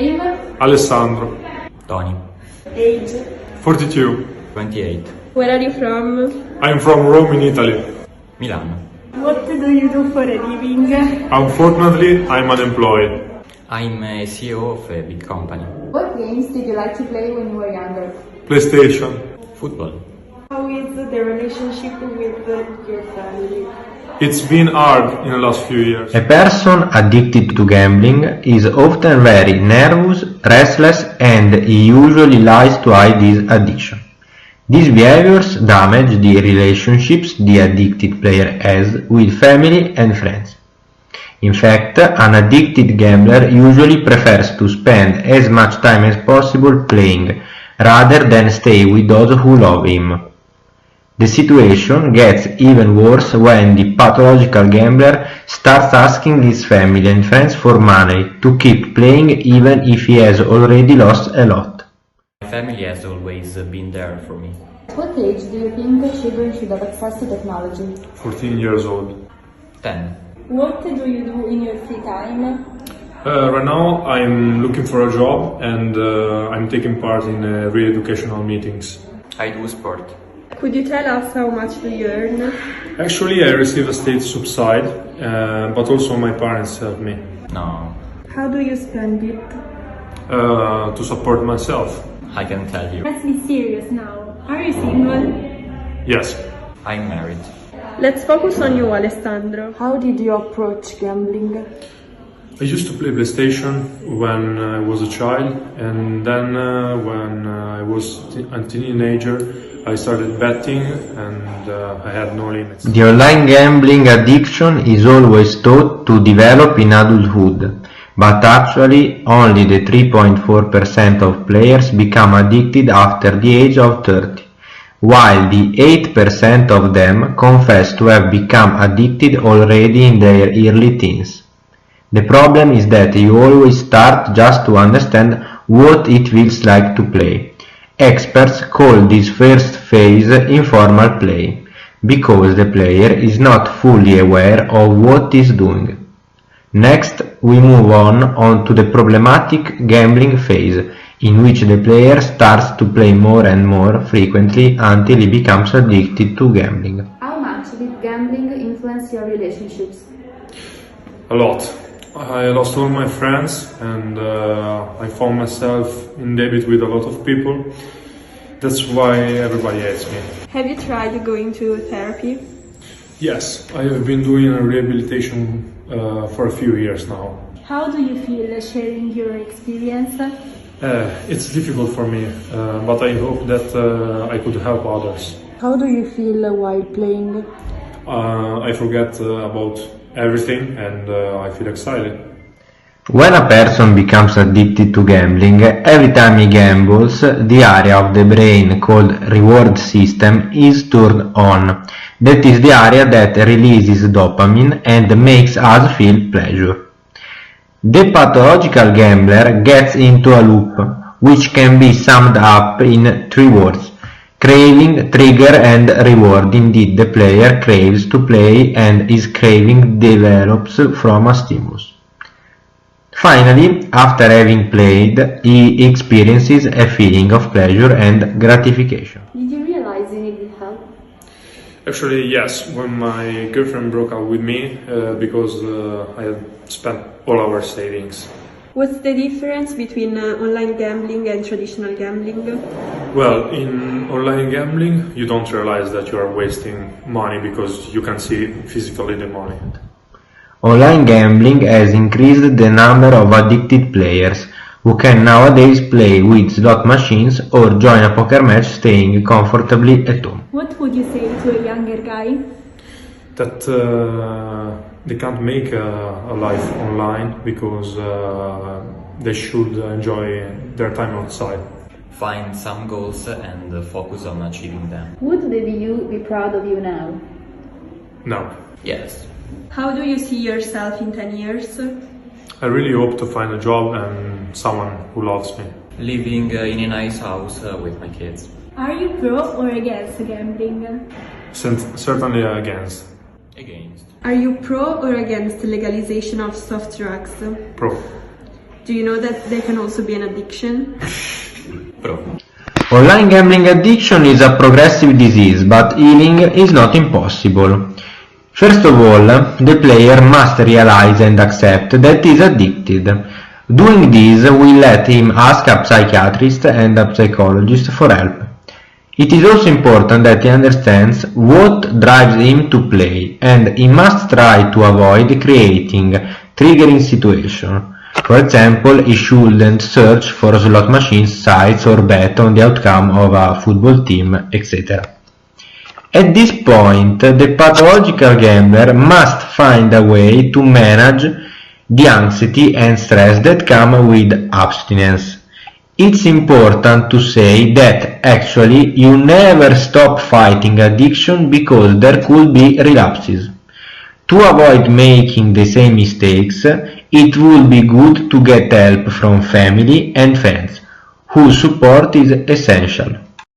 Name? Alessandro. Tony. Age? 42. 28. Where are you from? I'm from Rome in Italy. Milano. What do you do for a living? Unfortunately, I'm unemployed. I'm a CEO of a big company. What games did you like to play when you were younger? PlayStation. Football. How is the relationship with your family? It's been hard in the last few years. A person addicted to gambling is often very nervous, restless, and he usually lies to hide his addiction. These behaviors damage the relationships the addicted player has with family and friends. In fact, an addicted gambler usually prefers to spend as much time as possible playing, rather than stay with those who love him. The situation gets even worse when the pathological gambler starts asking his family and friends for money to keep playing even if he has already lost a lot. My family has always been there for me. At what age do you think children should have access to technology? 14 years old. 10. What do you do in your free time? Right now, I'm looking for a job and I'm taking part in re-educational meetings. I do sport. Could you tell us how much do you earn? Actually, I receive a state subside, but also my parents help me No, How do you spend it? to support myself. I can tell you. Let's be serious now. Are you single? Yes. I'm married. Let's focus on you, Alessandro. How did you approach gambling? I used to play PlayStation when I was a child, and then when I was a teenager, I started betting and I had no limits. The online gambling addiction is always thought to develop in adulthood, but actually only the 3.4% of players become addicted after the age of 30, while the 8% of them confess to have become addicted already in their early teens. The problem is that you always start just to understand what it feels like to play. Experts call this first phase informal play, because the player is not fully aware of what he's doing. Next, we move on to the problematic gambling phase, in which the player starts to play more and more frequently until he becomes addicted to gambling. How much did gambling influence your relationships? A lot. I lost all my friends and I found myself in debt with a lot of people. That's why everybody hates me. Have you tried going to therapy? Yes, I have been doing a rehabilitation for a few years now. How do you feel sharing your experience? It's difficult for me, but I hope that I could help others. How do you feel while playing? I forget about everything and I feel excited. When a person becomes addicted to gambling, every time he gambles, the area of the brain called reward system is turned on. That is the area that releases dopamine and makes us feel pleasure. The pathological gambler gets into a loop, which can be summed up in 3 words: craving, trigger, and reward. Indeed, the player craves to play and his craving develops from a stimulus. Finally, after having played, he experiences a feeling of pleasure and gratification. Did you realize you needed help? Actually, yes, when my girlfriend broke up with me because I had spent all our savings. What's the difference between online gambling and traditional gambling? Well, in online gambling, you don't realize that you are wasting money because you can see physically the money. Online gambling has increased the number of addicted players, who can nowadays play with slot machines or join a poker match staying comfortably at home. What would you say to a younger guy? That they can't make a life online because they should enjoy their time outside. Find some goals and focus on achieving them. Would the VU be proud of you now? No. Yes. How do you see yourself in 10 years? I really hope to find a job and someone who loves me. Living in a nice house with my kids. Are you pro or against gambling? Certainly against. Against. Are you pro or against legalization of soft drugs? Pro. Do you know that there can also be an addiction? Pro. Online gambling addiction is a progressive disease, but healing is not impossible. First of all, the player must realize and accept that he is addicted. Doing this will let him ask a psychiatrist and a psychologist for help. It is also important that he understands what drives him to play, and he must try to avoid creating triggering situations. For example, he shouldn't search for slot machine sites or bet on the outcome of a football team, etc. At this point, the pathological gambler must find a way to manage the anxiety and stress that come with abstinence. It's important to say that actually you never stop fighting addiction because there could be relapses. To avoid making the same mistakes, it would be good to get help from family and friends, whose support is essential.